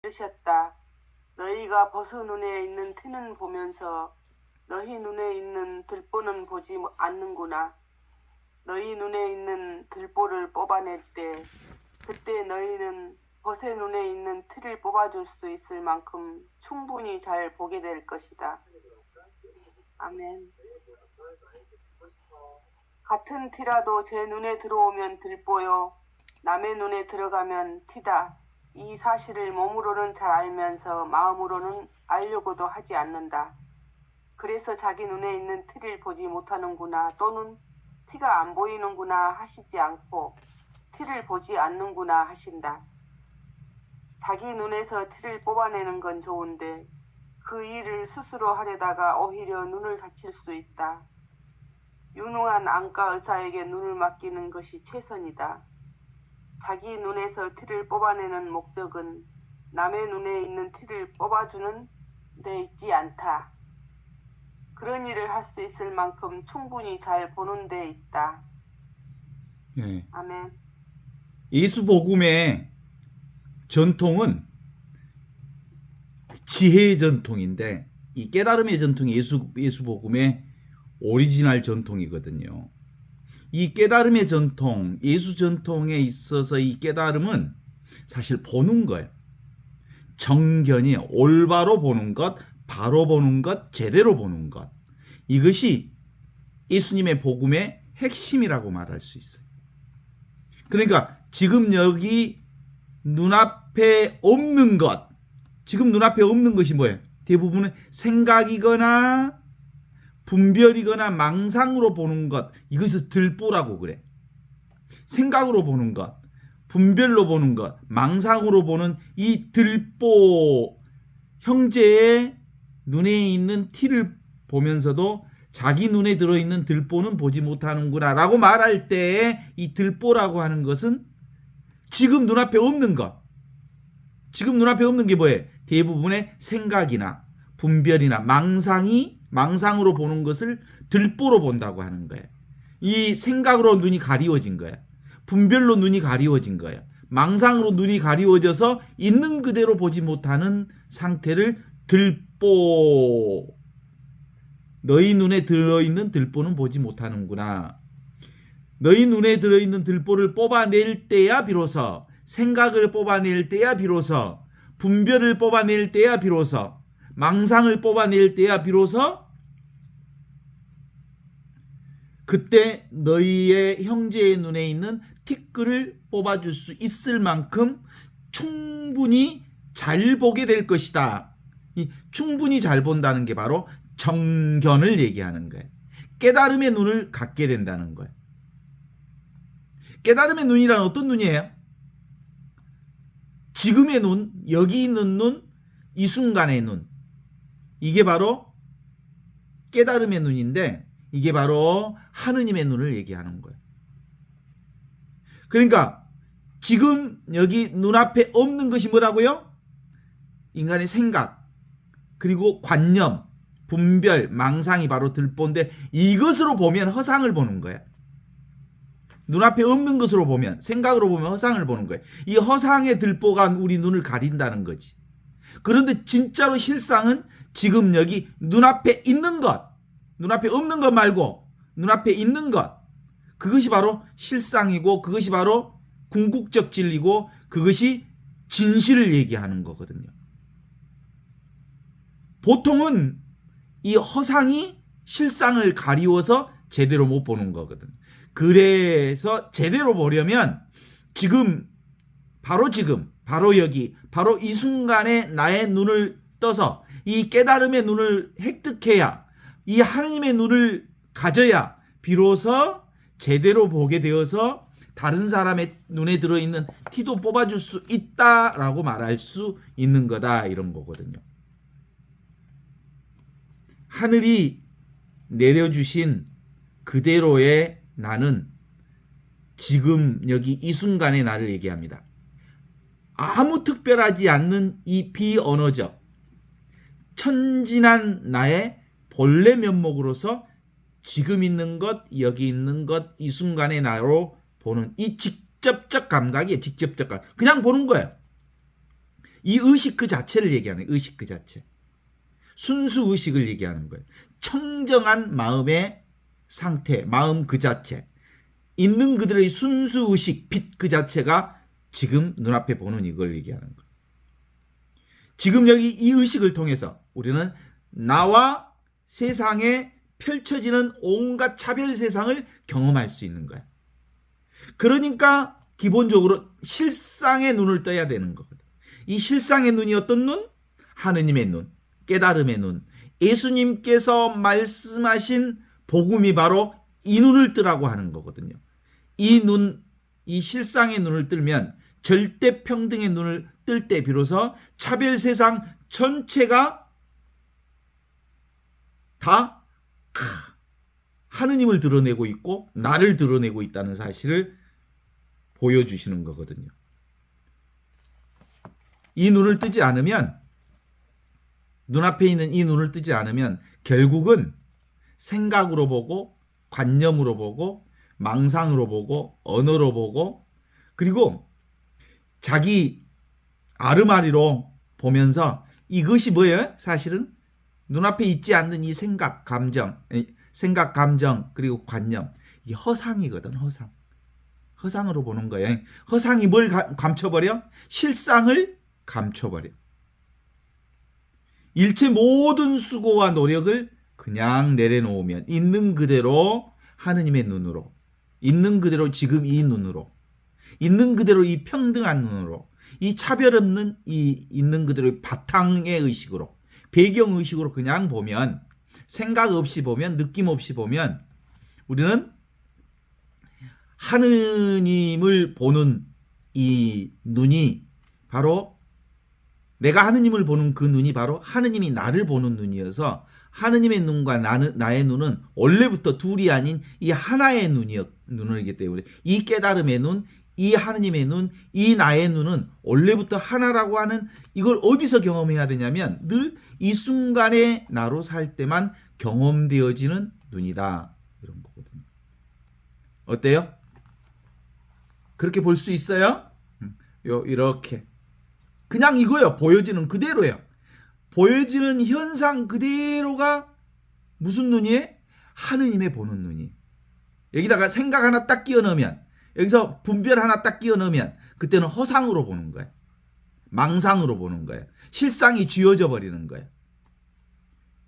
뜨셨다. 너희가 버스 눈에 있는 티는 보면서 너희 눈에 있는 들보는 보지 않는구나. 너희 눈에 있는 들보를 뽑아낼 때 그때 너희는 벗의 눈에 있는 티를 뽑아줄 수 있을 만큼 충분히 잘 보게 될 것이다. 아멘. 같은 티라도 제 눈에 들어오면 들보요, 남의 눈에 들어가면 티다. 이 사실을 몸으로는 잘 알면서 마음으로는 알려고도 하지 않는다. 그래서 자기 눈에 있는 티를 보지 못하는구나 또는 티가 안 보이는구나 하시지 않고 티를 보지 않는구나 하신다. 자기 눈에서 티를 뽑아내는 건 좋은데 그 일을 스스로 하려다가 오히려 눈을 다칠 수 있다. 유능한 안과 의사에게 눈을 맡기는 것이 최선이다. 자기 눈에서 티를 뽑아내는 목적은 남의 눈에 있는 티를 뽑아주는 데 있지 않다. 그런 일을 할 수 있을 만큼 충분히 잘 보는 데 있다. 예. 아멘. 예수 복음의 전통은 지혜의 전통인데 이 깨달음의 전통이 예수 복음의 오리지널 전통이거든요. 이 깨달음의 전통, 예수 전통에 있어서 이 깨달음은 사실 보는 거예요. 정견이 올바로 보는 것, 바로 보는 것, 제대로 보는 것. 이것이 예수님의 복음의 핵심이라고 말할 수 있어요. 그러니까 지금 여기 눈앞에 없는 것, 지금 눈앞에 없는 것이 뭐예요? 대부분은 생각이거나 분별이거나 망상으로 보는 것, 이것을 들보라고 그래. 생각으로 보는 것, 분별로 보는 것, 망상으로 보는 이 들보, 형제의 눈에 있는 티를 보면서도 자기 눈에 들어있는 들보는 보지 못하는구나 라고 말할 때 이 들보라고 하는 것은 지금 눈앞에 없는 것, 지금 눈앞에 없는 게 뭐예요? 대부분의 생각이나 분별이나 망상으로 보는 것을 들보로 본다고 하는 거예요. 이 생각으로 눈이 가리워진 거예요. 분별로 눈이 가리워진 거예요. 망상으로 눈이 가리워져서 있는 그대로 보지 못하는 상태를 들보. 너희 눈에 들어있는 들보는 보지 못하는구나. 너희 눈에 들어있는 들보를 뽑아낼 때야 비로소, 생각을 뽑아낼 때야 비로소, 분별을 뽑아낼 때야 비로소, 망상을 뽑아낼 때야 비로소 그때 너희의 형제의 눈에 있는 티끌을 뽑아줄 수 있을 만큼 충분히 잘 보게 될 것이다. 이 충분히 잘 본다는 게 바로 정견을 얘기하는 거예요. 깨달음의 눈을 갖게 된다는 거예요. 깨달음의 눈이란 어떤 눈이에요? 지금의 눈, 여기 있는 눈, 이 순간의 눈. 이게 바로 깨달음의 눈인데 이게 바로 하느님의 눈을 얘기하는 거예요. 그러니까 지금 여기 눈앞에 없는 것이 뭐라고요? 인간의 생각, 그리고 관념, 분별, 망상이 바로 들보인데 이것으로 보면 허상을 보는 거예요. 눈앞에 없는 것으로 보면, 생각으로 보면 허상을 보는 거예요. 이 허상의 들보가 우리 눈을 가린다는 거지. 그런데 진짜로 실상은 지금 여기 눈앞에 있는 것, 눈앞에 없는 것 말고 눈앞에 있는 것, 그것이 바로 실상이고 그것이 바로 궁극적 진리고 그것이 진실을 얘기하는 거거든요. 보통은 이 허상이 실상을 가리워서 제대로 못 보는 거거든. 그래서 제대로 보려면 지금, 바로 여기, 바로 이 순간에 나의 눈을 떠서 이 깨달음의 눈을 획득해야, 이 하느님의 눈을 가져야 비로소 제대로 보게 되어서 다른 사람의 눈에 들어있는 티도 뽑아줄 수 있다라고 말할 수 있는 거다, 이런 거거든요. 하늘이 내려주신 그대로의 나는 지금 여기 이 순간의 나를 얘기합니다. 아무 특별하지 않는 이 비언어적 천진한 나의 본래 면목으로서 지금 있는 것, 여기 있는 것, 이 순간의 나로 보는 이 직접적 감각이에요. 직접적 감각. 그냥 보는 거예요. 이 의식 그 자체를 얘기하는 거예요. 의식 그 자체. 순수 의식을 얘기하는 거예요. 청정한 마음의 상태, 마음 그 자체. 있는 그들의 순수 의식, 빛 그 자체가 지금 눈앞에 보는 이걸 얘기하는 거예요. 지금 여기 이 의식을 통해서 우리는 나와 세상에 펼쳐지는 온갖 차별 세상을 경험할 수 있는 거야. 그러니까 기본적으로 실상의 눈을 떠야 되는 거거든. 이 실상의 눈이 어떤 눈? 하느님의 눈, 깨달음의 눈. 예수님께서 말씀하신 복음이 바로 이 눈을 뜨라고 하는 거거든요. 이 눈, 이 실상의 눈을 뜨면 절대 평등의 눈을 뜰 때 비로소 차별 세상 전체가 다 하느님을 드러내고 있고 나를 드러내고 있다는 사실을 보여주시는 거거든요. 이 눈을 뜨지 않으면, 눈앞에 있는 이 눈을 뜨지 않으면 결국은 생각으로 보고 관념으로 보고 망상으로 보고 언어로 보고 그리고 자기 아르마리로 보면서 이것이 뭐예요? 사실은 눈앞에 있지 않는 이 생각, 감정 그리고 관념, 이게 허상이거든. 허상으로 보는 거예요. 허상이 뭘 감춰버려? 실상을 감춰버려. 일체 모든 수고와 노력을 그냥 내려놓으면 있는 그대로 하느님의 눈으로, 있는 그대로 지금 이 눈으로, 있는 그대로 이 평등한 눈으로, 이 차별 없는 이 있는 그대로의 바탕의 의식으로, 배경의식으로 그냥 보면, 생각 없이 보면, 느낌 없이 보면 우리는 하느님을 보는 이 눈이 바로, 내가 하느님을 보는 그 눈이 바로 하느님이 나를 보는 눈이어서 하느님의 눈과 나의 눈은 원래부터 둘이 아닌 이 하나의 눈이기 때문에 이 깨달음의 눈, 이 하느님의 눈, 이 나의 눈은 원래부터 하나라고 하는 이걸 어디서 경험해야 되냐면 늘 이 순간에 나로 살 때만 경험되어지는 눈이다. 이런 거거든요. 어때요? 그렇게 볼 수 있어요? 이렇게. 그냥 이거요. 보여지는 그대로예요. 보여지는 현상 그대로가 무슨 눈이에요? 하느님의 보는 눈이. 여기다가 생각 하나 딱 끼워 넣으면, 여기서 분별 하나 딱 끼워 넣으면 그때는 허상으로 보는 거예요. 망상으로 보는 거예요. 실상이 쥐어져 버리는 거예요.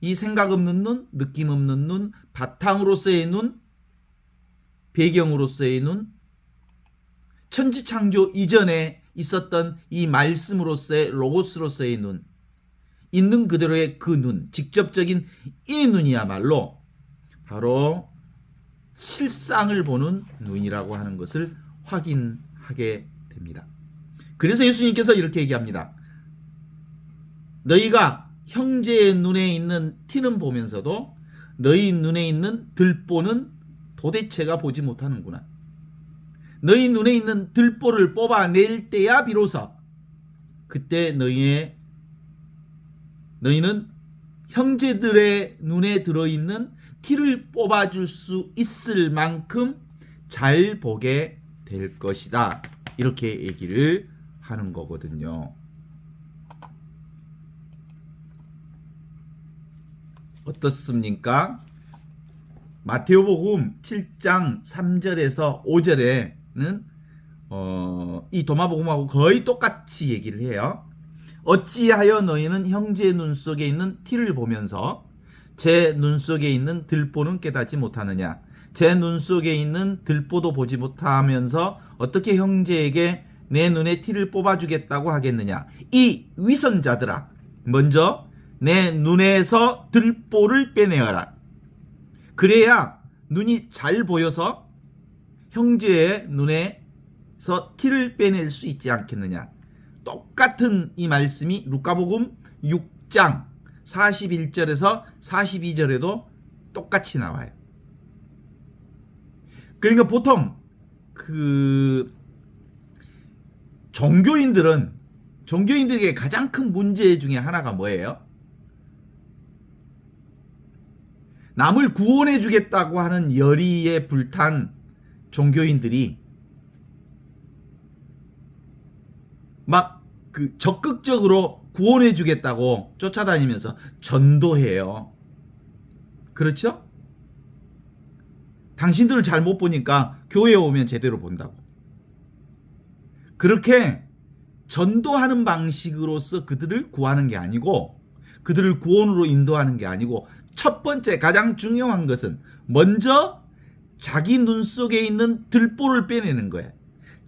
이 생각 없는 눈, 느낌 없는 눈, 바탕으로서의 눈, 배경으로서의 눈, 천지창조 이전에 있었던 이 말씀으로서의 로고스로서의 눈, 있는 그대로의 그 눈, 직접적인 이 눈이야말로 바로 실상을 보는 눈이라고 하는 것을 확인하게 됩니다. 그래서 예수님께서 이렇게 얘기합니다. 너희가 형제의 눈에 있는 티는 보면서도 너희 눈에 있는 들보는 도대체가 보지 못하는구나. 너희 눈에 있는 들보를 뽑아낼 때야 비로소 그때 너희는 형제들의 눈에 들어있는 티를 뽑아줄 수 있을 만큼 잘 보게 될 것이다. 이렇게 얘기를 하는 거거든요. 어떻습니까? 마태오복음 7장 3절에서 5절에는 이 도마복음하고 거의 똑같이 얘기를 해요. 어찌하여 너희는 형제의 눈 속에 있는 티를 보면서 제 눈 속에 있는 들보는 깨닫지 못하느냐? 제 눈 속에 있는 들보도 보지 못하면서 어떻게 형제에게 내 눈에 티를 뽑아주겠다고 하겠느냐? 이 위선자들아, 먼저 내 눈에서 들보를 빼내어라. 그래야 눈이 잘 보여서 형제의 눈에서 티를 빼낼 수 있지 않겠느냐? 똑같은 이 말씀이 루카복음 6장 41절에서 42절에도 똑같이 나와요. 그러니까 보통 종교인들에게 가장 큰 문제 중에 하나가 뭐예요? 남을 구원해 주겠다고 하는 열의에 불탄 종교인들이 막 그 적극적으로 구원해 주겠다고 쫓아다니면서 전도해요. 그렇죠? 당신들을 잘 못 보니까 교회에 오면 제대로 본다고. 그렇게 전도하는 방식으로서 그들을 구하는 게 아니고, 그들을 구원으로 인도하는 게 아니고, 첫 번째 가장 중요한 것은 먼저 자기 눈 속에 있는 들보를 빼내는 거예요.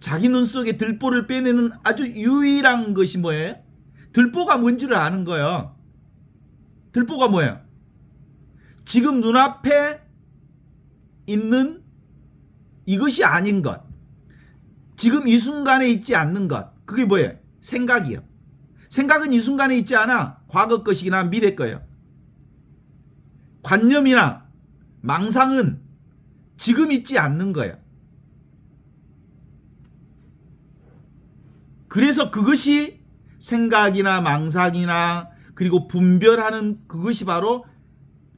자기 눈 속에 들보를 빼내는 아주 유일한 것이 뭐예요? 들보가 뭔지를 아는 거예요. 들보가 뭐예요? 지금 눈앞에 있는 이것이 아닌 것, 지금 이 순간에 있지 않는 것, 그게 뭐예요? 생각이요. 생각은 이 순간에 있지 않아. 과거 것이나 미래 거예요. 관념이나 망상은 지금 있지 않는 거예요. 그래서 그것이 생각이나 망상이나 그리고 분별하는 그것이 바로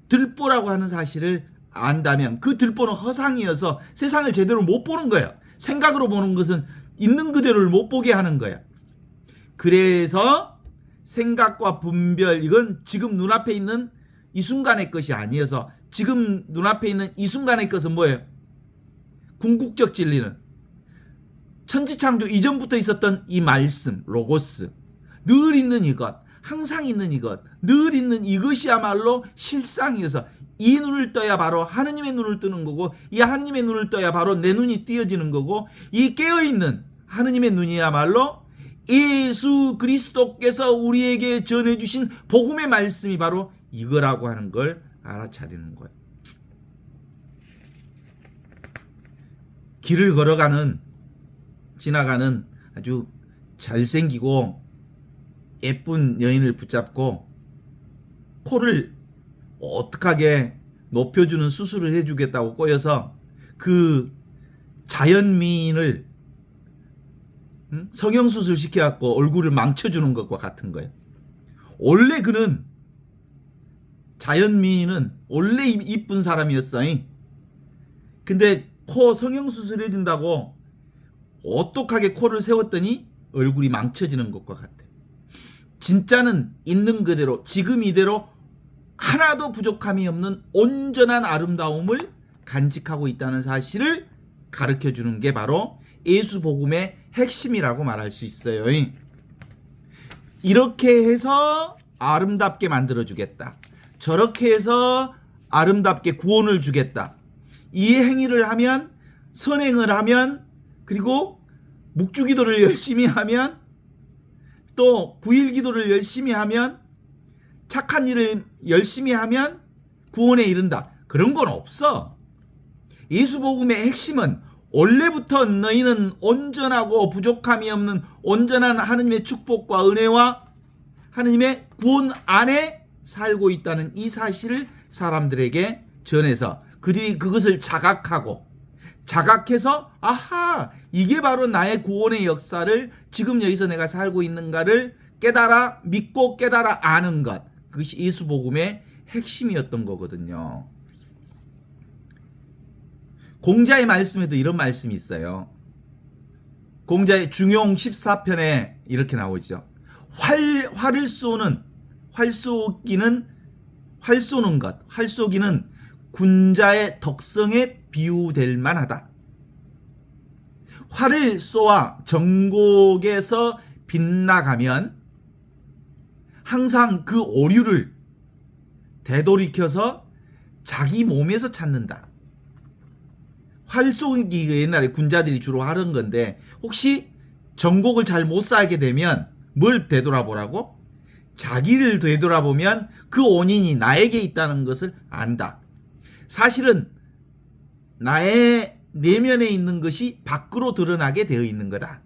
들보라고 하는 사실을 안다면, 그 들보는 허상이어서 세상을 제대로 못 보는 거예요. 생각으로 보는 것은 있는 그대로를 못 보게 하는 거예요. 그래서 생각과 분별, 이건 지금 눈앞에 있는 이 순간의 것이 아니어서, 지금 눈앞에 있는 이 순간의 것은 뭐예요? 궁극적 진리는 천지창조 이전부터 있었던 이 말씀, 로고스, 늘 있는 이것, 항상 있는 이것, 늘 있는 이것이야말로 실상이어서, 이 눈을 떠야 바로 하느님의 눈을 뜨는 거고, 이 하느님의 눈을 떠야 바로 내 눈이 띄어지는 거고, 이 깨어있는 하느님의 눈이야말로 예수 그리스도께서 우리에게 전해주신 복음의 말씀이 바로 이거라고 하는 걸 알아차리는 거예요. 길을 걸어가는, 지나가는 아주 잘생기고 예쁜 여인을 붙잡고 코를 어떡하게 높여주는 수술을 해주겠다고 꼬여서 그 자연미인을 성형수술 시켜갖고 얼굴을 망쳐주는 것과 같은 거예요. 원래 그는, 자연미인은 원래 이쁜 사람이었어. 근데 코 성형수술 해준다고 어떡하게 코를 세웠더니 얼굴이 망쳐지는 것과 같아. 진짜는 있는 그대로, 지금 이대로 하나도 부족함이 없는 온전한 아름다움을 간직하고 있다는 사실을 가르쳐주는 게 바로 예수 복음의 핵심이라고 말할 수 있어요. 이렇게 해서 아름답게 만들어주겠다, 저렇게 해서 아름답게 구원을 주겠다, 이 행위를 하면, 선행을 하면, 그리고 묵주기도를 열심히 하면, 또 9일 기도를 열심히 하면, 착한 일을 열심히 하면 구원에 이른다. 그런 건 없어. 예수 복음의 핵심은 원래부터 너희는 온전하고 부족함이 없는 온전한 하느님의 축복과 은혜와 하느님의 구원 안에 살고 있다는 이 사실을 사람들에게 전해서 그들이 그것을 자각해서 아하, 이게 바로 나의 구원의 역사를 지금 여기서 내가 살고 있는가를 깨달아 믿고 깨달아 아는 것, 그것이 예수 복음의 핵심이었던 거거든요. 공자의 말씀에도 이런 말씀이 있어요. 공자의 중용 14편에 이렇게 나오죠. 활을 쏘는, 활 쏘기는 군자의 덕성에 비유될 만하다. 활을 쏘아 정곡에서 빗나가면 항상 그 오류를 되돌이켜서 자기 몸에서 찾는다. 활 쏘기 옛날에 군자들이 주로 하는 건데, 혹시 정곡을 잘 못 쏴게 되면 뭘 되돌아보라고? 자기를 되돌아보면 그 원인이 나에게 있다는 것을 안다. 사실은 나의 내면에 있는 것이 밖으로 드러나게 되어 있는 거다.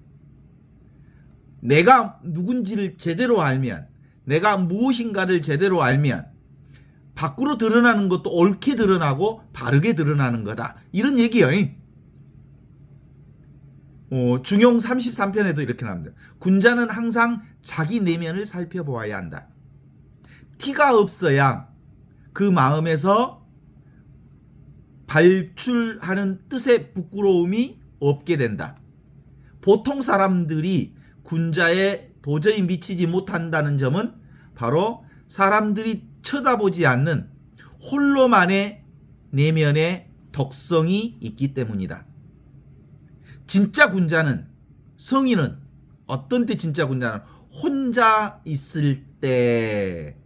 내가 누군지를 제대로 알면, 내가 무엇인가를 제대로 알면 밖으로 드러나는 것도 옳게 드러나고 바르게 드러나는 거다. 이런 얘기예요. 중용 33편에도 이렇게 나옵니다. 군자는 항상 자기 내면을 살펴보아야 한다. 티가 없어야 그 마음에서 발출하는 뜻의 부끄러움이 없게 된다. 보통 사람들이 군자의 도저히 미치지 못한다는 점은 바로 사람들이 쳐다보지 않는 홀로만의 내면의 독성이 있기 때문이다. 진짜 군자는, 성인은 어떤 때 진짜 군자는 혼자 있을 때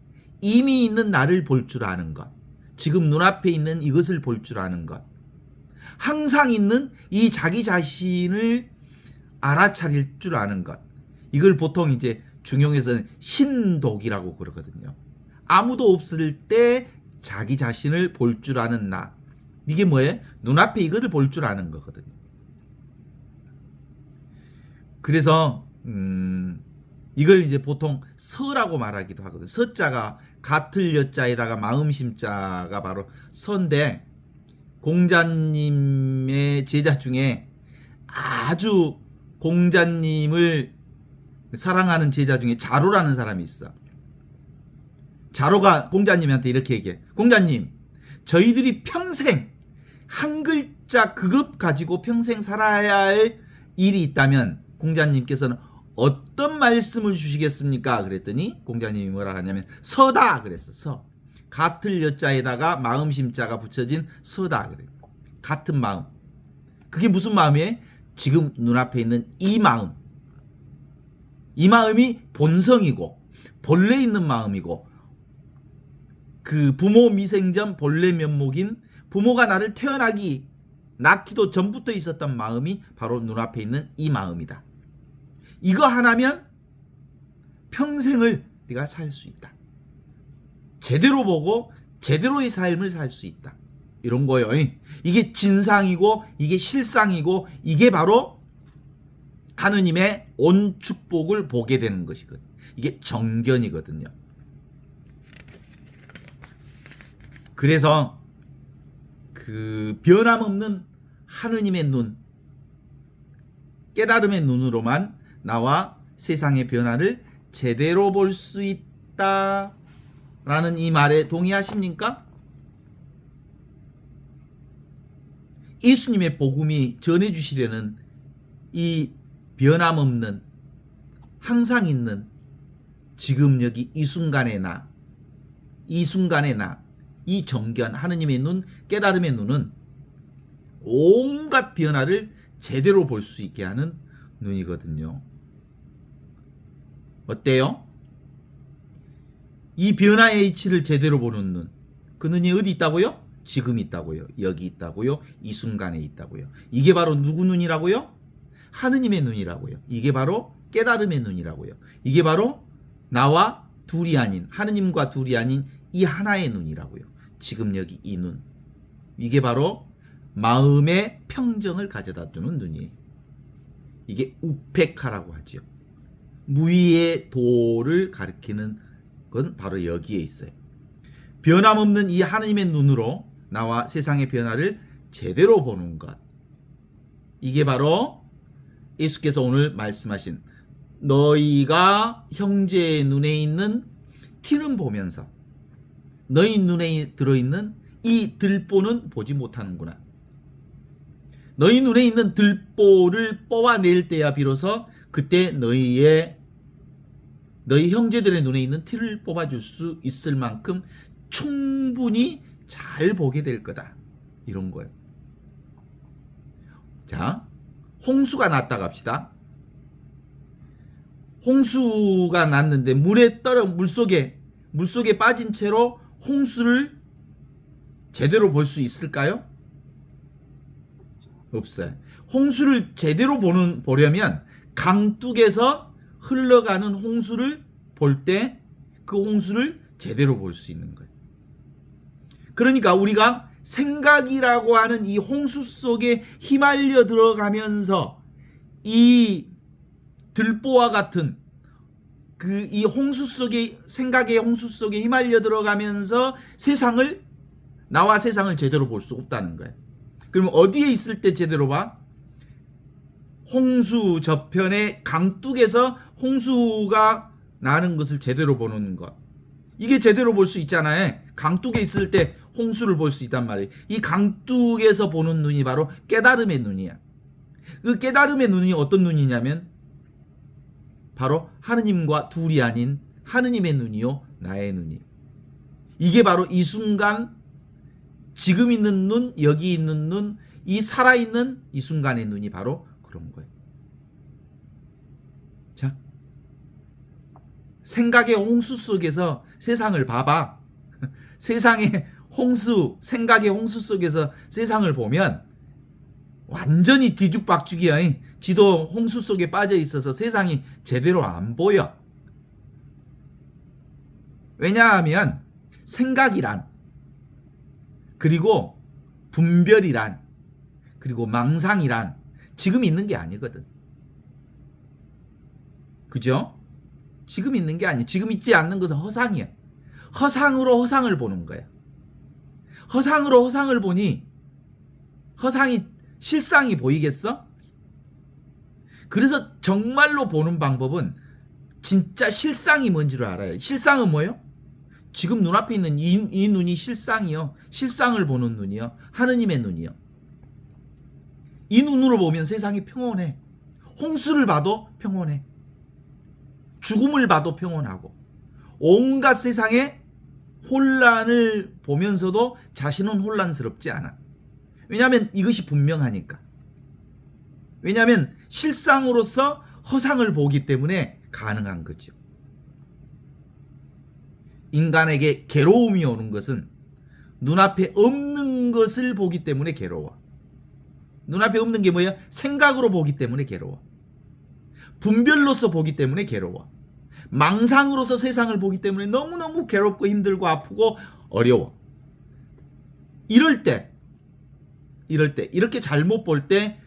이미 있는 나를 볼 줄 아는 것, 지금 눈앞에 있는 이것을 볼 줄 아는 것, 항상 있는 이 자기 자신을 알아차릴 줄 아는 것, 이걸 보통 이제 중용에서는 신독이라고 그러거든요. 아무도 없을 때 자기 자신을 볼 줄 아는 나, 이게 뭐예요? 눈앞에 이것을 볼 줄 아는 거거든요. 그래서 이걸 이제 보통 서라고 말하기도 하거든요. 서자가 같을 여자에다가 마음심자가 바로 서인데, 공자님의 제자 중에 아주 공자님을 사랑하는 제자 중에 자로라는 사람이 있어. 자로가 공자님한테 이렇게 얘기해. 공자님, 저희들이 평생 한 글자 그것 가지고 평생 살아야 할 일이 있다면 공자님께서는 어떤 말씀을 주시겠습니까? 그랬더니 공자님이 뭐라 하냐면 서다 그랬어. 서. 같을 여자에다가 마음심자가 붙여진 서다 그래. 같은 마음. 그게 무슨 마음이에요? 지금 눈앞에 있는 이 마음. 이 마음이 본성이고 본래 있는 마음이고, 그 부모 미생전 본래 면목인 부모가 나를 낳기도 전부터 있었던 마음이 바로 눈앞에 있는 이 마음이다. 이거 하나면 평생을 네가 살 수 있다. 제대로 보고 제대로의 삶을 살 수 있다. 이런 거예요. 이게 진상이고 이게 실상이고 이게 바로 하느님의 온 축복을 보게 되는 것이거든요. 이게 정견이거든요. 그래서 그 변함없는 하느님의 눈, 깨달음의 눈으로만 나와 세상의 변화를 제대로 볼 수 있다라는 이 말에 동의하십니까? 예수님의 복음이 전해주시려는 이 변함없는, 항상 있는 지금 여기 이 순간의 나, 이 정견, 하느님의 눈, 깨달음의 눈은 온갖 변화를 제대로 볼 수 있게 하는 눈이거든요. 어때요? 이 변화의 이치를 제대로 보는 눈, 그 눈이 어디 있다고요? 지금 있다고요. 여기 있다고요. 이 순간에 있다고요. 이게 바로 누구 눈이라고요? 하느님의 눈이라고요. 이게 바로 깨달음의 눈이라고요. 이게 바로 나와 둘이 아닌, 하느님과 둘이 아닌 이 하나의 눈이라고요. 지금 여기 이 눈. 이게 바로 마음의 평정을 가져다 주는 눈이에요. 이게 우페카라고 하죠. 무의의 도를 가리키는 건 바로 여기에 있어요. 변함없는 이 하느님의 눈으로 나와 세상의 변화를 제대로 보는 것. 이게 바로 예수께서 오늘 말씀하신 너희가 형제의 눈에 있는 티는 보면서 너희 눈에 들어있는 이 들보는 보지 못하는구나. 너희 눈에 있는 들보를 뽑아낼 때야 비로소 그때 너희 형제들의 눈에 있는 티를 뽑아줄 수 있을 만큼 충분히 잘 보게 될 거다. 이런 거예요. 자, 홍수가 났다 갑시다. 홍수가 났는데 물속에 빠진 채로 홍수를 제대로 볼 수 있을까요? 없어요. 홍수를 제대로 보려면 강둑에서 흘러가는 홍수를 볼 때 그 홍수를 제대로 볼 수 있는 거예요. 그러니까 우리가 생각이라고 하는 이 홍수 속에 휘말려 들어가면서 이 들보와 같은 그 이 홍수 속에, 생각의 홍수 속에 휘말려 들어가면서 나와 세상을 제대로 볼 수 없다는 거예요. 그럼 어디에 있을 때 제대로 봐? 홍수 저편의 강둑에서 홍수가 나는 것을 제대로 보는 것. 이게 제대로 볼 수 있잖아요. 강둑에 있을 때 홍수를 볼 수 있단 말이에요. 이 강둑에서 보는 눈이 바로 깨달음의 눈이야. 그 깨달음의 눈이 어떤 눈이냐면 바로 하느님과 둘이 아닌 하느님의 눈이요 나의 눈이. 이게 바로 이 순간 지금 있는 눈, 여기 있는 눈, 이 살아있는 이 순간의 눈이 바로 그런 거예요. 자, 생각의 홍수 속에서 세상을 봐봐. 세상의 홍수, 생각의 홍수 속에서 세상을 보면 완전히 뒤죽박죽이야. 지도 홍수 속에 빠져 있어서 세상이 제대로 안 보여. 왜냐하면 생각이란, 그리고 분별이란, 그리고 망상이란 지금 있는 게 아니거든. 그죠? 지금 있는 게 아니. 지금 있지 않는 것은 허상이야. 허상으로 허상을 보는 거야. 허상으로 허상을 보니 허상이 실상이 보이겠어? 그래서 정말로 보는 방법은 진짜 실상이 뭔지를 알아요. 실상은 뭐예요? 지금 눈앞에 있는 이 눈이 실상이요. 실상을 보는 눈이요. 하느님의 눈이요. 이 눈으로 보면 세상이 평온해. 홍수를 봐도 평온해. 죽음을 봐도 평온하고, 온갖 세상의 혼란을 보면서도 자신은 혼란스럽지 않아. 왜냐하면 이것이 분명하니까. 왜냐하면 실상으로서 허상을 보기 때문에 가능한 거죠. 인간에게 괴로움이 오는 것은 눈앞에 없는 것을 보기 때문에 괴로워. 눈앞에 없는 게 뭐야? 생각으로 보기 때문에 괴로워. 분별로서 보기 때문에 괴로워. 망상으로서 세상을 보기 때문에 너무너무 괴롭고 힘들고 아프고 어려워. 이럴 때 이렇게 잘못 볼 때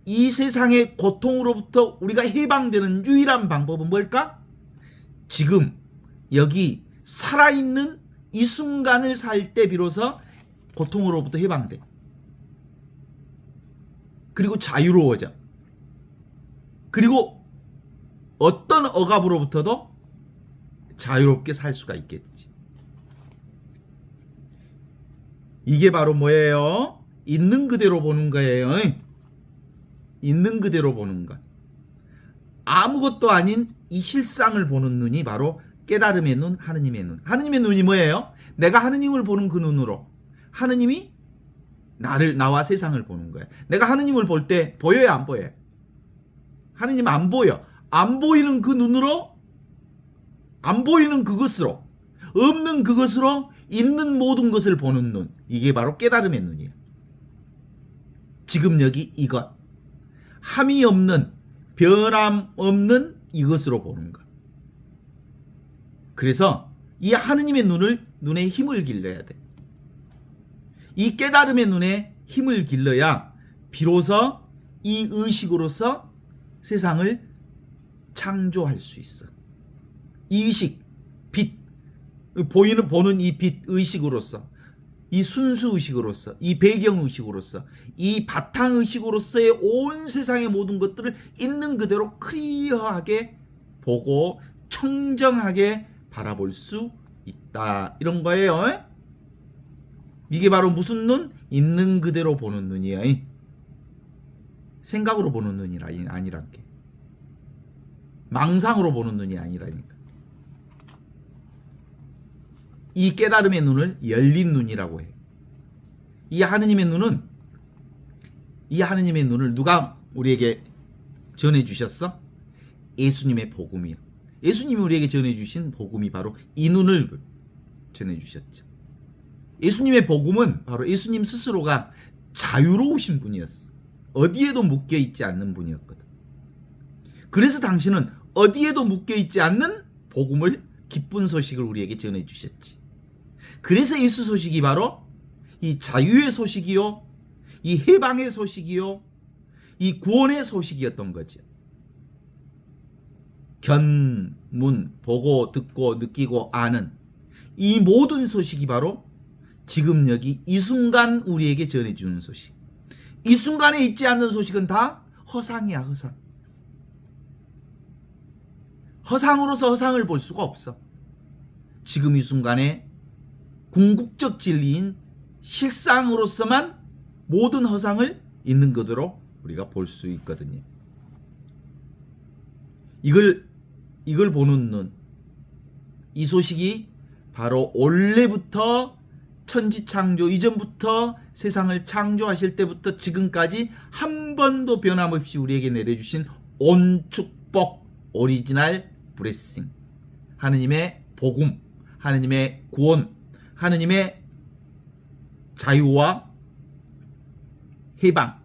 이 세상의 고통으로부터 우리가 해방되는 유일한 방법은 뭘까? 지금 여기 살아있는 이 순간을 살 때 비로소 고통으로부터 해방돼. 그리고 자유로워져. 그리고 어떤 억압으로부터도 자유롭게 살 수가 있겠지. 이게 바로 뭐예요? 있는 그대로 보는 거예요. 있는 그대로 보는 것. 아무것도 아닌 이 실상을 보는 눈이 바로 깨달음의 눈, 하느님의 눈. 하느님의 눈이 뭐예요? 내가 하느님을 보는 그 눈으로 하느님이 나와 세상을 보는 거야. 내가 하느님을 볼 때 보여요, 안 보여요? 하느님 안 보여. 안 보이는 그 눈으로, 안 보이는 그것으로, 없는 그것으로 있는 모든 것을 보는 눈. 이게 바로 깨달음의 눈이에요. 지금 여기 이것. 함이 없는, 변함 없는 이것으로 보는 것. 그래서 이 하느님의 눈에 힘을 길러야 돼. 이 깨달음의 눈에 힘을 길러야 비로소 이 의식으로서 세상을 창조할 수 있어. 이 의식, 빛, 보는 이 빛 의식으로서, 이 순수 의식으로서, 이 배경 의식으로서, 이 바탕 의식으로서의 온 세상의 모든 것들을 있는 그대로 클리어하게 보고 청정하게 바라볼 수 있다. 이런 거예요. 이게 바로 무슨 눈? 있는 그대로 보는 눈이야. 생각으로 보는 눈이 아니란 게. 망상으로 보는 눈이 아니라니까. 이 깨달음의 눈을 열린 눈이라고 해. 이 하느님의 눈을 누가 우리에게 전해주셨어? 예수님의 복음이요. 예수님이 우리에게 전해주신 복음이 바로 이 눈을 전해주셨죠. 예수님의 복음은 바로 예수님 스스로가 자유로우신 분이었어. 어디에도 묶여있지 않는 분이었거든. 그래서 당신은 어디에도 묶여있지 않는 복음을, 기쁜 소식을 우리에게 전해주셨지. 그래서 예수 소식이 바로 이 자유의 소식이요, 이 해방의 소식이요, 이 구원의 소식이었던 거죠. 견문, 보고, 듣고, 느끼고, 아는 이 모든 소식이 바로 지금 여기 이 순간 우리에게 전해주는 소식. 이 순간에 있지 않는 소식은 다 허상이야, 허상. 허상으로서 허상을 볼 수가 없어. 지금 이 순간에 궁극적 진리인 실상으로서만 모든 허상을 있는 그대로 우리가 볼 수 있거든요. 이걸 이걸 보는 눈, 이 소식이 바로 원래부터 천지창조 이전부터 세상을 창조하실 때부터 지금까지 한 번도 변함없이 우리에게 내려주신 온 축복, 오리지널 브레싱, 하느님의 복음, 하느님의 구원, 하느님의 자유와 해방,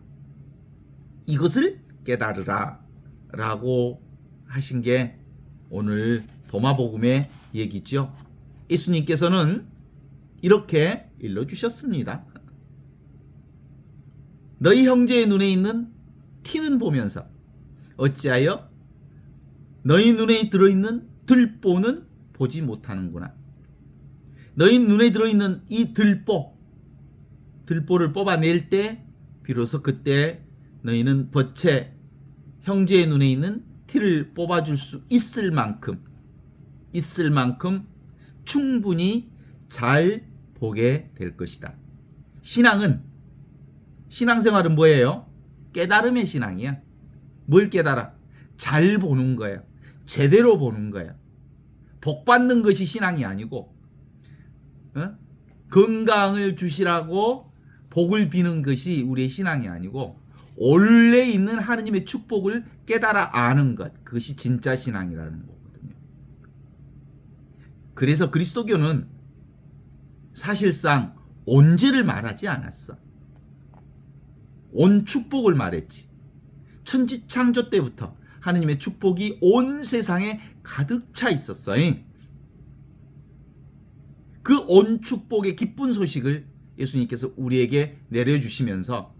이것을 깨달으라 라고 하신 게 오늘 도마복음의 얘기죠. 예수님께서는 이렇게 일러주셨습니다. 너희 형제의 눈에 있는 티는 보면서 어찌하여 너희 눈에 들어있는 들보는 보지 못하는구나. 너희 눈에 들어있는 이 들보를 뽑아낼 때 비로소 그때 너희는 벗채 형제의 눈에 있는 티를 뽑아줄 수 있을 만큼 충분히 잘 보게 될 것이다. 신앙생활은 뭐예요? 깨달음의 신앙이야. 뭘 깨달아? 잘 보는 거야. 제대로 보는 거야. 복 받는 것이 신앙이 아니고, 건강을 주시라고 복을 비는 것이 우리의 신앙이 아니고, 원래 있는 하느님의 축복을 깨달아 아는 것, 그것이 진짜 신앙이라는 거거든요. 그래서 그리스도교는 사실상 온죄를 말하지 않았어. 온 축복을 말했지. 천지창조 때부터 하느님의 축복이 온 세상에 가득 차 있었어요. 그 온 축복의 기쁜 소식을 예수님께서 우리에게 내려주시면서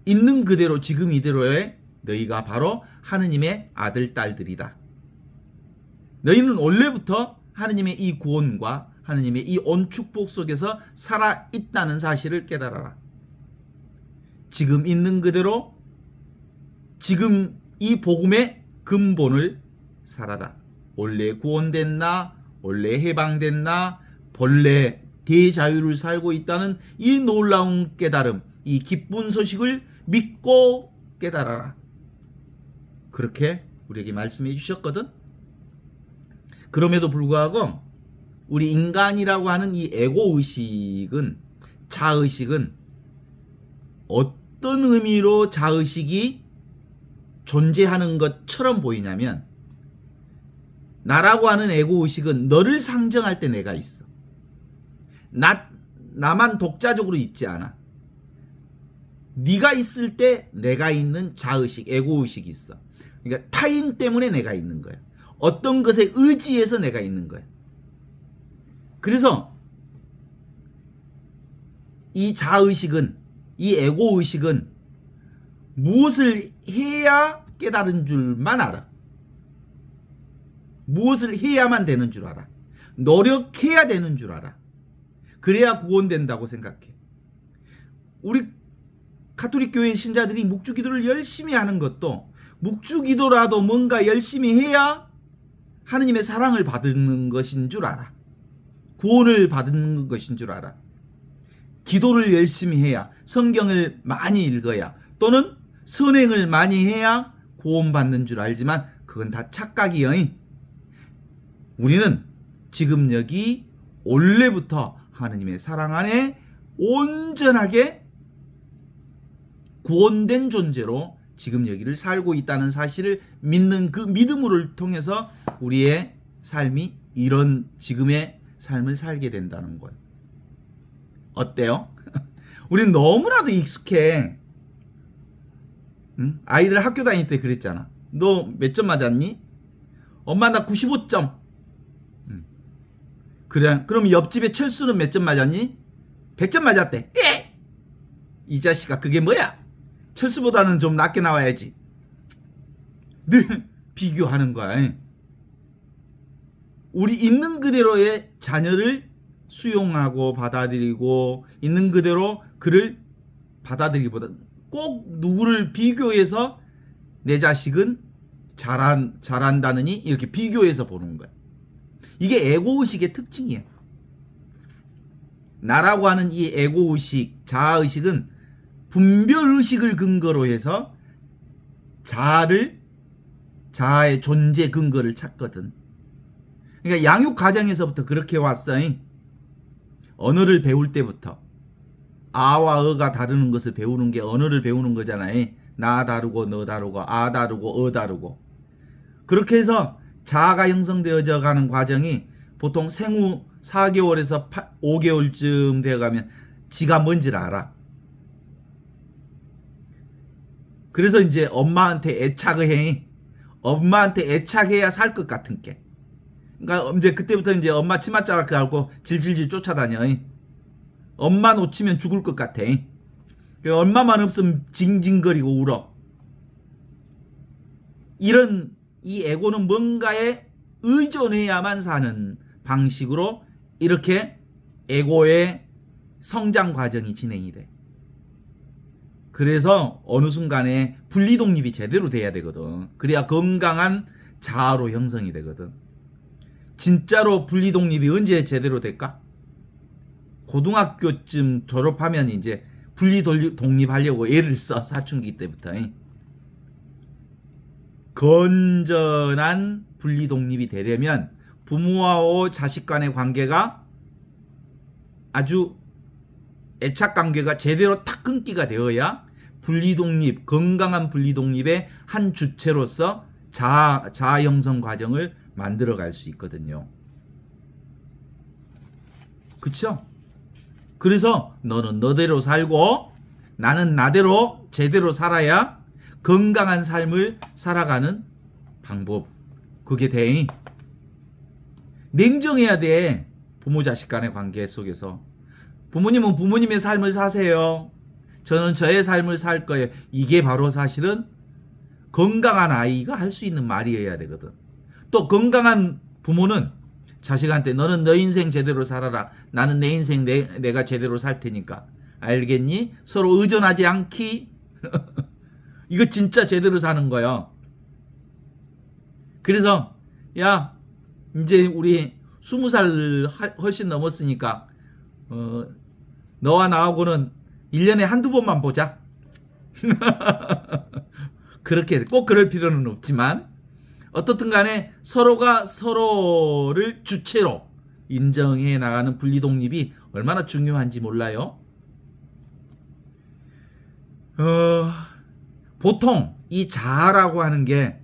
있는 그대로 지금 이대로의 너희가 바로 하느님의 아들 딸들이다. 너희는 원래부터 하느님의 이 구원과 하느님의 이 온 축복 속에서 살아 있다는 사실을 깨달아라. 지금 있는 그대로 지금 이 복음의 근본을 살아라. 원래 구원됐나, 원래 해방됐나, 본래 대자유를 살고 있다는 이 놀라운 깨달음, 이 기쁜 소식을 믿고 깨달아라. 그렇게 우리에게 말씀해 주셨거든. 그럼에도 불구하고 우리 인간이라고 하는 이 에고의식은, 자의식은 어떤 의미로 자의식이 존재하는 것처럼 보이냐면, 나라고 하는 에고의식은 너를 상정할 때 내가 있어. 나만 독자적으로 있지 않아. 네가 있을 때 내가 있는 자의식, 에고의식이 있어. 그러니까 타인 때문에 내가 있는 거야. 어떤 것에 의지해서 내가 있는 거야. 그래서 이 자의식은, 이 에고의식은 무엇을 해야 깨달은 줄만 알아. 무엇을 해야만 되는 줄 알아. 노력해야 되는 줄 알아. 그래야 구원된다고 생각해. 우리 가톨릭 교회 신자들이 묵주기도를 열심히 하는 것도 묵주기도라도 뭔가 열심히 해야 하느님의 사랑을 받는 것인 줄 알아. 구원을 받는 것인 줄 알아. 기도를 열심히 해야, 성경을 많이 읽어야, 또는 선행을 많이 해야 구원받는 줄 알지만 그건 다 착각이여. 우리는 지금 여기 원래부터 하느님의 사랑 안에 온전하게 구원된 존재로 지금 여기를 살고 있다는 사실을 믿는 그 믿음을 통해서 우리의 삶이 이런 지금의 삶을 살게 된다는 거예요. 어때요? 우리는 너무나도 익숙해. 응? 아이들 학교 다닐 때 그랬잖아. 너 몇 점 맞았니? 엄마 나 95점. 그래, 그럼 옆집에 철수는 몇 점 맞았니? 100점 맞았대. 에! 이 자식아, 그게 뭐야? 철수보다는 좀 낮게 나와야지. 늘 비교하는 거야. 우리 있는 그대로의 자녀를 수용하고 받아들이고 있는 그대로 그를 받아들이기보다 꼭 누구를 비교해서 내 자식은 잘한다느니 이렇게 비교해서 보는 거야. 이게 에고의식의 특징이야. 나라고 하는 이 에고의식, 자아의식은 분별의식을 근거로 해서 자아를 자아의 존재 근거를 찾거든. 그러니까 양육 과정에서부터 그렇게 왔어. 언어를 배울 때부터 아와 어가 다르는 것을 배우는 게 언어를 배우는 거잖아요. 나 다르고 너 다르고 아 다르고 어 다르고. 그렇게 해서 자아가 형성되어져 가는 과정이 보통 생후 4개월에서 5개월쯤 되어가면 지가 뭔지를 알아. 그래서 이제 엄마한테 애착을 해. 엄마한테 애착해야 살 것 같은 게. 그러니까 이제 그때부터 이제 엄마 치맛자락 하고 질질질 쫓아다녀. 엄마 놓치면 죽을 것 같아. 엄마만 없으면 징징거리고 울어. 이런 이 에고는 뭔가에 의존해야만 사는 방식으로 이렇게 에고의 성장 과정이 진행이 돼. 그래서 어느 순간에 분리독립이 제대로 돼야 되거든. 그래야 건강한 자아로 형성이 되거든. 진짜로 분리독립이 언제 제대로 될까? 고등학교쯤 졸업하면 이제 분리독립하려고 애를 써. 사춘기 때부터. 건전한 분리독립이 되려면 부모와 자식 간의 관계가 아주 애착관계가 제대로 탁 끊기가 되어야 분리독립, 건강한 분리독립의 한 주체로서 자아 형성 과정을 만들어갈 수 있거든요. 그쵸? 그래서 너는 너대로 살고 나는 나대로 제대로 살아야 건강한 삶을 살아가는 방법. 그게 돼. 냉정해야 돼. 부모 자식 간의 관계 속에서. 부모님은 부모님의 삶을 사세요. 저는 저의 삶을 살 거예요. 이게 바로 사실은 건강한 아이가 할 수 있는 말이어야 되거든. 또 건강한 부모는 자식한테 너는 너 인생 제대로 살아라. 나는 내 인생 내가 제대로 살 테니까. 알겠니? 서로 의존하지 않기. 이거 진짜 제대로 사는 거야. 그래서 야 이제 우리 20살 훨씬 넘었으니까 너와 나하고는 1년에 한두 번만 보자. 그렇게 꼭 그럴 필요는 없지만 어떻든 간에 서로가 서로를 주체로 인정해 나가는 분리독립이 얼마나 중요한지 몰라요. 보통 이 자아라고 하는 게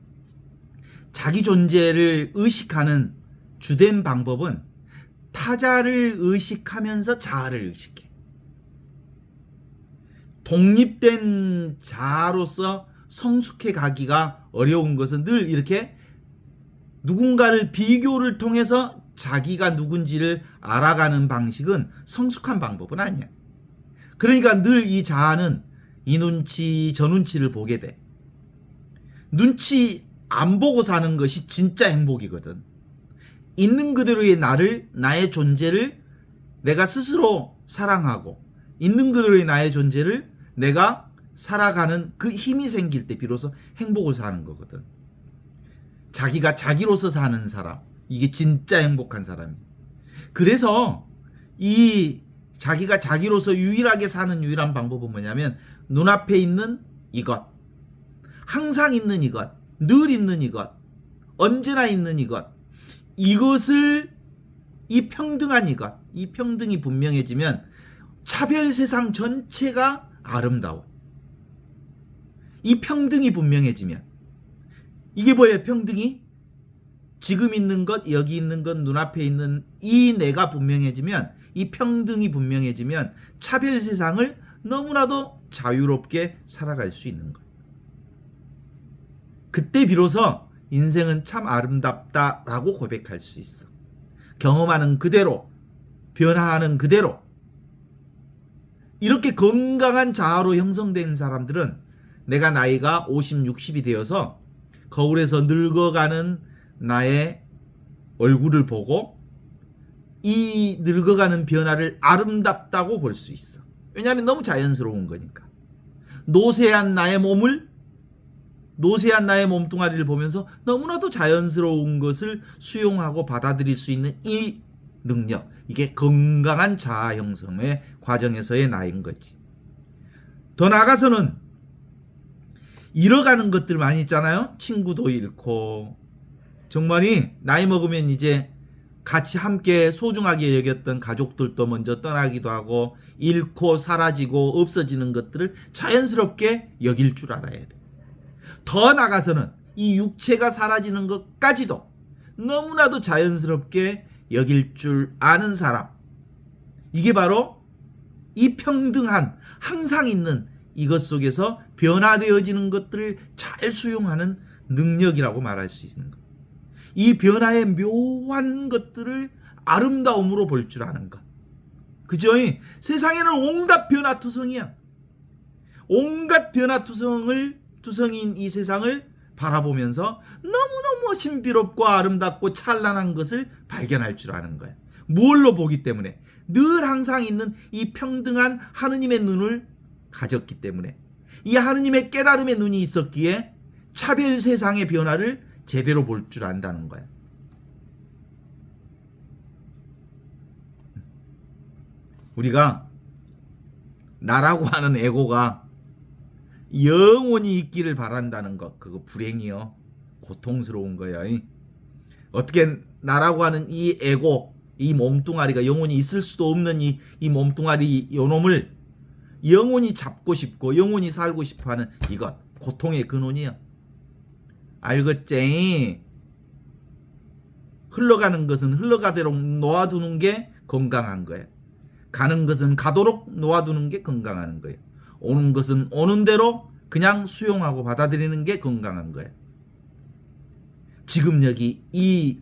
자기 존재를 의식하는 주된 방법은 타자를 의식하면서 자아를 의식해. 독립된 자아로서 성숙해 가기가 어려운 것은 늘 이렇게 누군가를 비교를 통해서 자기가 누군지를 알아가는 방식은 성숙한 방법은 아니야. 그러니까 늘 이 자아는 이 눈치 저 눈치를 보게 돼. 눈치 안 보고 사는 것이 진짜 행복이거든. 있는 그대로의 나의 존재를 내가 스스로 사랑하고 있는 그대로의 나의 존재를 내가 살아가는 그 힘이 생길 때 비로소 행복을 사는 거거든. 자기가 자기로서 사는 사람, 이게 진짜 행복한 사람이야. 그래서 이 자기가 자기로서 유일하게 사는 유일한 방법은 뭐냐면 눈앞에 있는 이것, 항상 있는 이것, 늘 있는 이것, 언제나 있는 이것을 이 평등한 이것, 이 평등이 분명해지면 차별 세상 전체가 아름다워. 이 평등이 분명해지면 이게 뭐예요? 평등이? 지금 있는 것, 여기 있는 것, 눈앞에 있는 이 내가 분명해지면, 이 평등이 분명해지면 차별 세상을 너무나도 자유롭게 살아갈 수 있는 것. 그때 비로소 인생은 참 아름답다라고 고백할 수 있어. 경험하는 그대로, 변화하는 그대로. 이렇게 건강한 자아로 형성된 사람들은 내가 나이가 50, 60이 되어서 거울에서 늙어가는 나의 얼굴을 보고 이 늙어가는 변화를 아름답다고 볼 수 있어. 왜냐하면 너무 자연스러운 거니까. 노쇠한 나의 몸뚱아리를 보면서 너무나도 자연스러운 것을 수용하고 받아들일 수 있는 이 능력, 이게 건강한 자아 형성의 과정에서의 나인 거지. 더 나아가서는 잃어가는 것들 많이 있잖아요. 친구도 잃고, 정말이 나이 먹으면 이제 같이 함께 소중하게 여겼던 가족들도 먼저 떠나기도 하고, 잃고 사라지고 없어지는 것들을 자연스럽게 여길 줄 알아야 돼. 더 나가서는 이 육체가 사라지는 것까지도 너무나도 자연스럽게 여길 줄 아는 사람, 이게 바로 이 평등한, 항상 있는 이것 속에서 변화되어지는 것들을 잘 수용하는 능력이라고 말할 수 있는 것. 이 변화의 묘한 것들을 아름다움으로 볼 줄 아는 것. 그죠? 세상에는 온갖 변화투성이야. 온갖 투성인 이 세상을 바라보면서 너무너무 신비롭고 아름답고 찬란한 것을 발견할 줄 아는 거야. 무엇로 보기 때문에? 늘 항상 있는 이 평등한 하느님의 눈을 가졌기 때문에, 이 하느님의 깨달음의 눈이 있었기에 차별 세상의 변화를 제대로 볼 줄 안다는 거야. 우리가 나라고 하는 에고가 영원히 있기를 바란다는 것, 그거 불행이요. 고통스러운 거야. 어떻게 나라고 하는 이 에고, 이 몸뚱아리가 영원히 있을 수도 없는 이 몸뚱아리 요놈을 영원히 잡고 싶고 영원히 살고 싶어하는 이것, 고통의 근원이야. 알겠지? 흘러가는 것은 흘러가도록 놓아두는 게 건강한 거야. 가는 것은 가도록 놓아두는 게 건강한 거예요. 오는 것은 오는 대로 그냥 수용하고 받아들이는 게 건강한 거예요. 지금 여기 이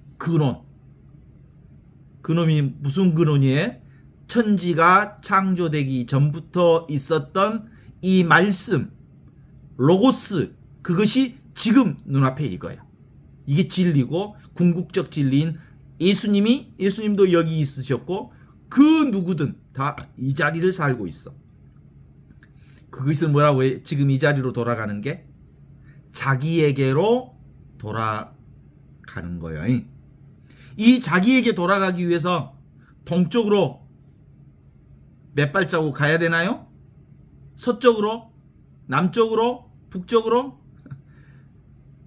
근원이 무슨 근원이에요? 천지가 창조되기 전부터 있었던 이 말씀, 로고스, 그것이 지금 눈앞에 이거야. 이게 진리고, 궁극적 진리인 예수님도 여기 있으셨고, 그 누구든 다 이 자리를 살고 있어. 그것을 뭐라고 해? 지금 이 자리로 돌아가는 게 자기에게로 돌아가는 거예요. 이 자기에게 돌아가기 위해서 동쪽으로 몇 발자국 가야 되나요? 서쪽으로? 남쪽으로? 북쪽으로?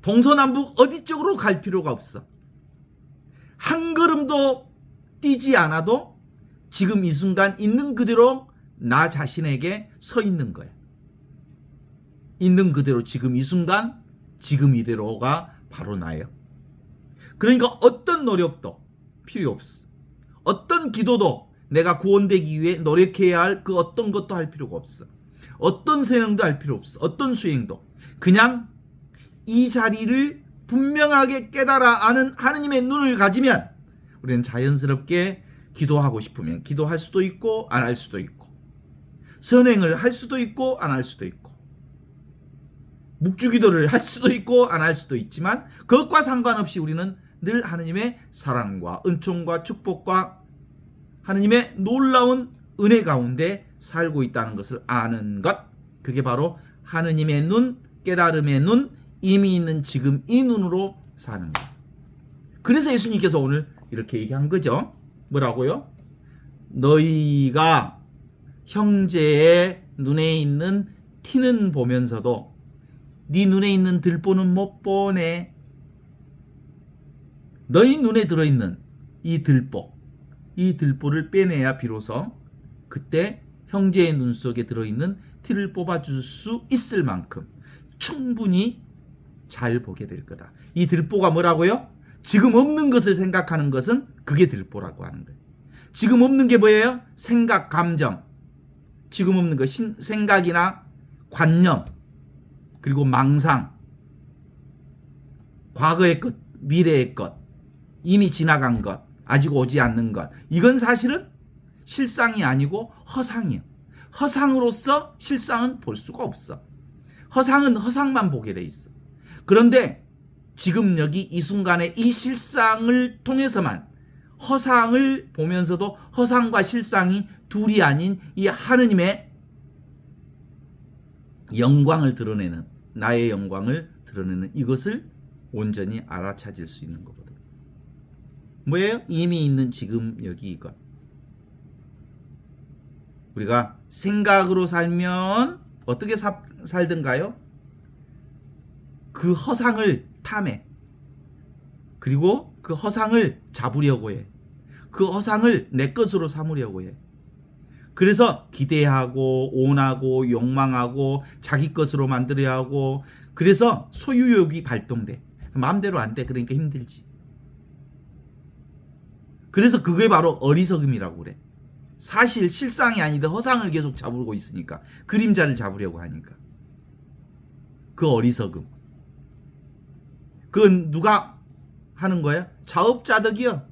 동서남북 어디 쪽으로 갈 필요가 없어. 한 걸음도 뛰지 않아도 지금 이 순간 있는 그대로 나 자신에게 서 있는 거야. 있는 그대로 지금 이 순간, 지금 이대로가 바로 나예요. 그러니까 어떤 노력도 필요 없어. 어떤 기도도 내가 구원되기 위해 노력해야 할 그 어떤 것도 할 필요가 없어. 어떤 생각도 할 필요 없어. 어떤 수행도. 그냥 이 자리를 분명하게 깨달아 아는 하느님의 눈을 가지면 우리는 자연스럽게 기도하고 싶으면 기도할 수도 있고 안 할 수도 있고, 선행을 할 수도 있고 안 할 수도 있고, 묵주기도를 할 수도 있고 안 할 수도 있지만, 그것과 상관없이 우리는 늘 하느님의 사랑과 은총과 축복과 하느님의 놀라운 은혜 가운데 살고 있다는 것을 아는 것, 그게 바로 하느님의 눈, 깨달음의 눈, 이미 있는 지금 이 눈으로 사는 것. 그래서 예수님께서 오늘 이렇게 얘기한 거죠. 뭐라고요? 너희가 형제의 눈에 있는 티는 보면서도 네 눈에 있는 들보는 못 보네. 너희 눈에 들어있는 이 들보를 빼내야 비로소 그때 형제의 눈 속에 들어있는 티를 뽑아줄 수 있을 만큼 충분히 잘 보게 될 거다. 이 들보가 뭐라고요? 지금 없는 것을 생각하는 것은 그게 들보라고 하는 거예요. 지금 없는 게 뭐예요? 생각, 감정. 지금 없는 것, 생각이나 관념, 그리고 망상, 과거의 것, 미래의 것, 이미 지나간 것, 아직 오지 않는 것. 이건 사실은 실상이 아니고 허상이에요. 허상으로서 실상은 볼 수가 없어. 허상은 허상만 보게 돼 있어. 그런데 지금 여기 이 순간에 이 실상을 통해서만, 허상을 보면서도 허상과 실상이 둘이 아닌 이 하느님의 영광을 드러내는, 나의 영광을 드러내는 이것을 온전히 알아차릴 수 있는 거거든. 뭐예요? 이미 있는 지금 여기 이것. 우리가 생각으로 살면 어떻게 살든가요? 그 허상을 탐해. 그리고 그 허상을 잡으려고 해. 그 허상을 내 것으로 삼으려고 해. 그래서 기대하고 원하고 욕망하고 자기 것으로 만들어야 하고, 그래서 소유욕이 발동돼. 마음대로 안 돼. 그러니까 힘들지. 그래서 그게 바로 어리석음이라고 그래. 사실 실상이 아닌데 허상을 계속 잡고 있으니까, 그림자를 잡으려고 하니까. 그 어리석음. 그건 누가 하는 거야? 자업자득이요.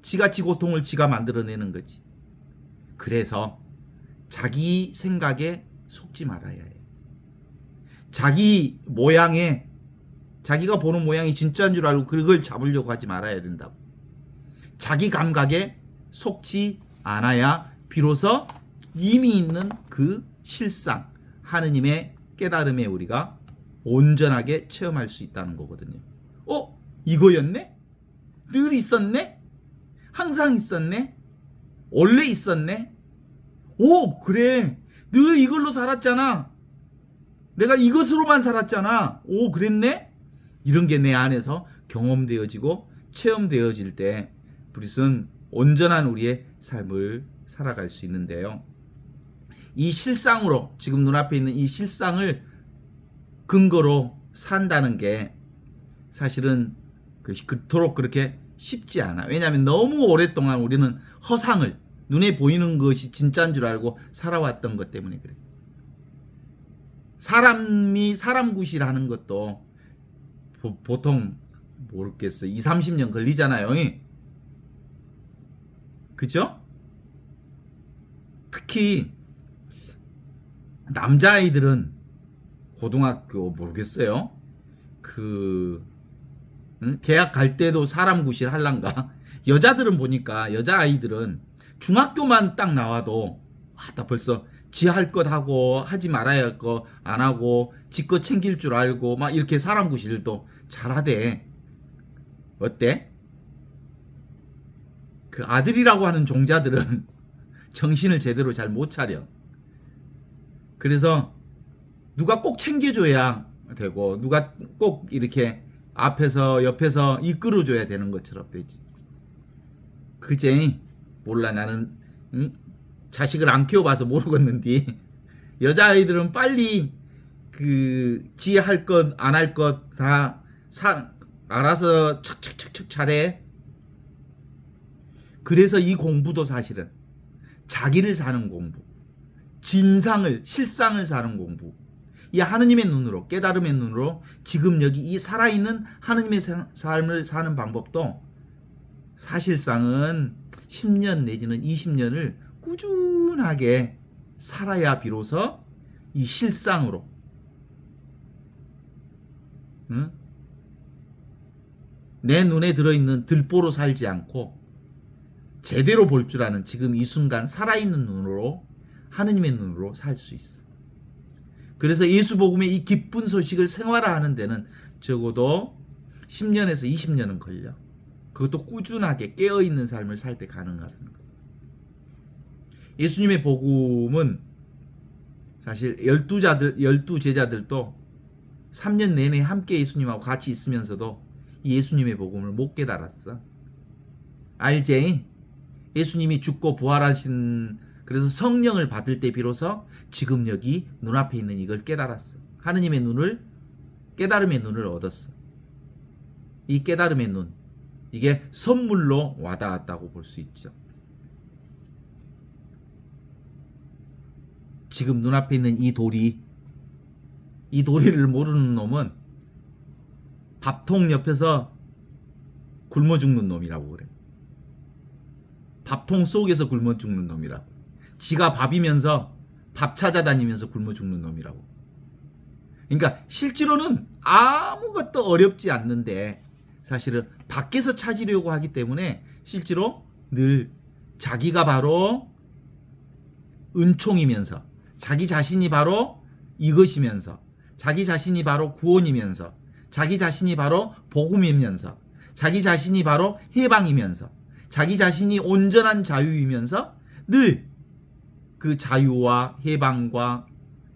지가 고통을 지가 만들어내는 거지. 그래서 자기 생각에 속지 말아야 해. 자기 모양에, 자기가 보는 모양이 진짜인 줄 알고 그걸 잡으려고 하지 말아야 된다고. 자기 감각에 속지 않아야 비로소 이미 있는 그 실상, 하느님의 깨달음에 우리가 온전하게 체험할 수 있다는 거거든요. 이거였네? 늘 있었네? 항상 있었네? 원래 있었네? 그래. 늘 이걸로 살았잖아. 내가 이것으로만 살았잖아. 그랬네? 이런 게 내 안에서 경험되어지고 체험되어질 때 우리는 온전한 우리의 삶을 살아갈 수 있는데요. 이 실상으로, 지금 눈앞에 있는 이 실상을 근거로 산다는 게 사실은 그토록 그렇게 쉽지 않아. 왜냐하면 너무 오랫동안 우리는 허상을, 눈에 보이는 것이 진짜인 줄 알고 살아왔던 것 때문에 그래. 사람이 사람 구실하는 것도 보통 모르겠어, 20-30년 걸리잖아요. 그죠? 특히 남자아이들은 고등학교 모르겠어요. 대학 갈 때도 사람 구실 할란가? 여자들은 보니까, 여자아이들은 중학교만 딱 나와도 나 벌써 지 할 것 하고 하지 말아야 할 거 안 하고 지 거 챙길 줄 알고 막 이렇게 사람 구실도 잘하대. 어때? 그 아들이라고 하는 종자들은 정신을 제대로 잘 못 차려. 그래서 누가 꼭 챙겨줘야 되고, 누가 꼭 이렇게 앞에서 옆에서 이끌어줘야 되는 것처럼 되지. 그제 몰라. 나는 자식을 안 키워봐서 모르겠는데, 여자아이들은 빨리 지 할 것 안 할 것 다 알아서 척척척척 잘해. 그래서 이 공부도 사실은 자기를 사는 공부, 진상을, 실상을 사는 공부, 이 하느님의 눈으로, 깨달음의 눈으로 지금 여기 이 살아있는 하느님의 삶을 사는 방법도 사실상은 10년 내지는 20년을 꾸준하게 살아야 비로소 이 실상으로, 내 눈에 들어있는 들보로 살지 않고 제대로 볼 줄 아는 지금 이 순간 살아있는 눈으로, 하느님의 눈으로 살 수 있어. 그래서 예수복음의 이 기쁜 소식을 생활화하는 데는 적어도 10년에서 20년은 걸려. 그것도 꾸준하게 깨어있는 삶을 살 때 가능하다는 거예요. 예수님의 복음은 사실 12 제자들도 3년 내내 함께 예수님하고 같이 있으면서도 이 예수님의 복음을 못 깨달았어. 알지? 예수님이 죽고 부활하신, 그래서 성령을 받을 때 비로소 지금 여기 눈앞에 있는 이걸 깨달았어. 하느님의 눈을, 깨달음의 눈을 얻었어. 이 깨달음의 눈, 이게 선물로 와닿았다고 볼 수 있죠. 지금 눈앞에 있는 이 도리를 모르는 놈은 밥통 옆에서 굶어 죽는 놈이라고 그래. 밥통 속에서 굶어 죽는 놈이라고. 지가 밥이면서 밥 찾아다니면서 굶어 죽는 놈이라고. 그러니까 실제로는 아무것도 어렵지 않는데 사실은 밖에서 찾으려고 하기 때문에 실제로 늘 자기가 바로 은총이면서, 자기 자신이 바로 이것이면서, 자기 자신이 바로 구원이면서, 자기 자신이 바로 복음이면서, 자기 자신이 바로 해방이면서, 자기 자신이 온전한 자유이면서 늘 그 자유와 해방과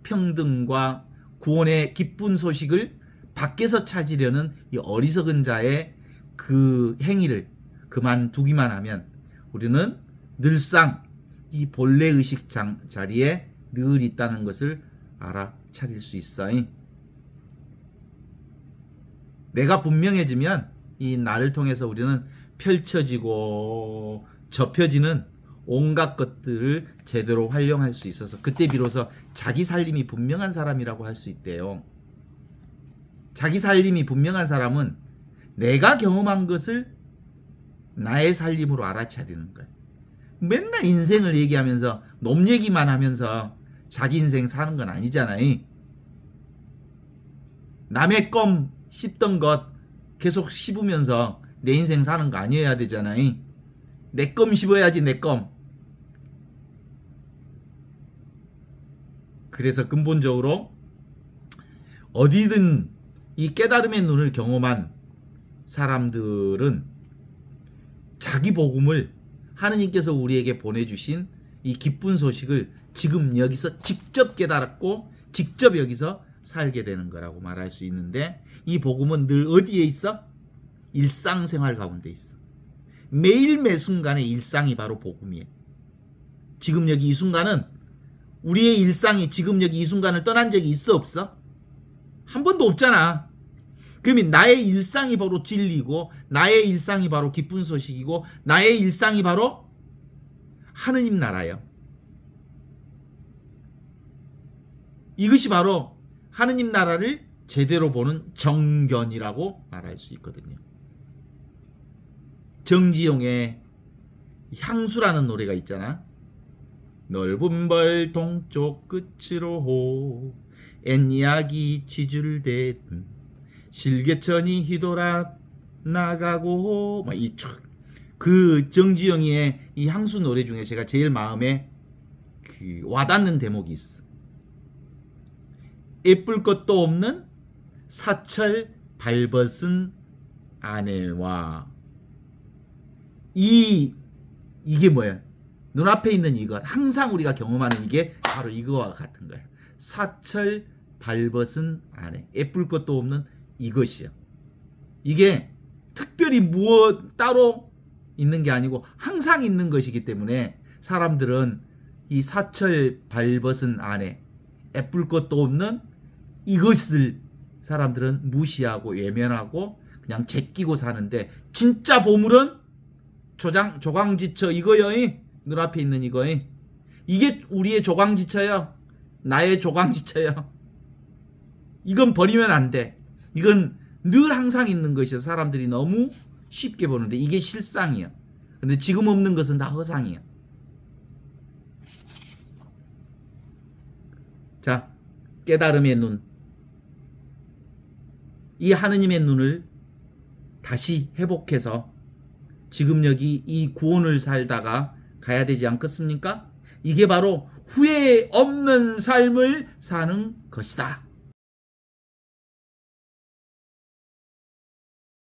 평등과 구원의 기쁜 소식을 밖에서 찾으려는 이 어리석은 자의 그 행위를 그만두기만 하면 우리는 늘상 이 본래 의식 자리에 늘 있다는 것을 알아차릴 수 있어. 내가 분명해지면 이 나를 통해서 우리는 펼쳐지고 접혀지는 온갖 것들을 제대로 활용할 수 있어서 그때 비로소 자기 살림이 분명한 사람이라고 할 수 있대요. 자기 살림이 분명한 사람은 내가 경험한 것을 나의 살림으로 알아차리는 거예요. 맨날 인생을 얘기하면서 놈 얘기만 하면서 자기 인생 사는 건 아니잖아요. 남의 껌 씹던 것 계속 씹으면서 내 인생 사는 거 아니어야 되잖아요. 내 껌 씹어야지, 내 껌. 그래서 근본적으로 어디든 이 깨달음의 눈을 경험한 사람들은 자기 복음을 하느님께서 우리에게 보내주신 이 기쁜 소식을 지금 여기서 직접 깨달았고 직접 여기서 살게 되는 거라고 말할 수 있는데, 이 복음은 늘 어디에 있어? 일상생활 가운데 있어. 매일 매 순간의 일상이 바로 복음이에요. 지금 여기 이 순간은 우리의 일상이 지금 여기 이 순간을 떠난 적이 있어, 없어? 한 번도 없잖아. 그러면 나의 일상이 바로 진리고 나의 일상이 바로 기쁜 소식이고 나의 일상이 바로 하느님 나라예요. 이것이 바로 하느님 나라를 제대로 보는 정견이라고 말할 수 있거든요. 정지용의 향수라는 노래가 있잖아. 넓은 벌 동쪽 끝으로 옛이야기 지줄대 실개천이 휘돌아 나가고 그 정지영의 이 향수 노래 중에 제가 제일 마음에 그 와닿는 대목이 있어. 예쁠 것도 없는 사철 발벗은 아내와 이게 뭐야? 눈앞에 있는 이것, 항상 우리가 경험하는 이게 바로 이거와 같은 거야. 사철 발벗은 아내, 예쁠 것도 없는 이것이요. 이게 특별히 무엇 따로 있는 게 아니고 항상 있는 것이기 때문에 사람들은 이 사철 발벗은 아내, 예쁠 것도 없는 이것을 사람들은 무시하고 외면하고 그냥 제끼고 사는데, 진짜 보물은 조강지처 이거요. 눈앞에 있는 이거. 이게 우리의 조강지처요. 나의 조강지처요. 이건 버리면 안 돼. 이건 늘 항상 있는 것이야. 사람들이 너무 쉽게 보는데 이게 실상이야. 근데 지금 없는 것은 다 허상이야. 자, 깨달음의 눈. 이 하느님의 눈을 다시 회복해서 지금 여기 이 구원을 살다가 가야 되지 않겠습니까? 이게 바로 후회 없는 삶을 사는 것이다.